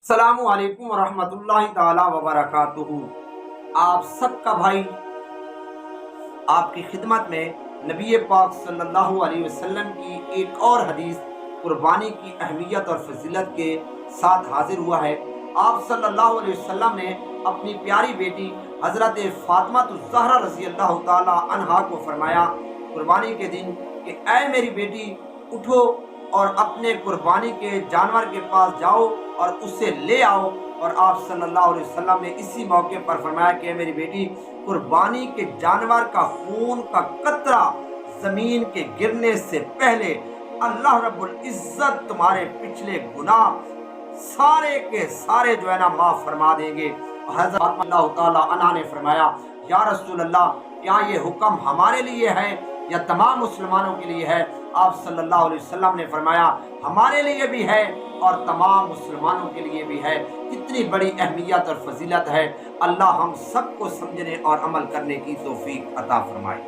السلام علیکم ورحمۃ تعالی وبرکاتہ۔ آپ سب کا بھائی آپ کی خدمت میں نبی پاک صلی اللہ علیہ وسلم کی ایک اور حدیث قربانی کی اہمیت اور فضیلت کے ساتھ حاضر ہوا ہے۔ آپ صلی اللہ علیہ وسلم نے اپنی پیاری بیٹی حضرت فاطمہ الزہرا رضی اللہ تعالی عنہا کو فرمایا قربانی کے دن کہ اے میری بیٹی، اٹھو اور اپنے قربانی کے جانور کے پاس جاؤ اور اسے لے آؤ۔ اور آپ صلی اللہ علیہ وسلم نے اسی موقع پر فرمایا کہ میری بیٹی، قربانی کے جانور کا خون کا قطرہ زمین کے گرنے سے پہلے اللہ رب العزت تمہارے پچھلے گناہ سارے کے سارے جو ہے نا معاف فرما دیں گے۔ حضرت اللہ تعالی عنہ نے فرمایا، یا رسول اللہ، کیا یہ حکم ہمارے لیے ہے یا تمام مسلمانوں کے لیے ہے؟ آپ صلی اللہ علیہ وسلم نے فرمایا، ہمارے لیے بھی ہے اور تمام مسلمانوں کے لیے بھی ہے۔ کتنی بڑی اہمیت اور فضیلت ہے۔ اللہ ہم سب کو سمجھنے اور عمل کرنے کی توفیق عطا فرمائے۔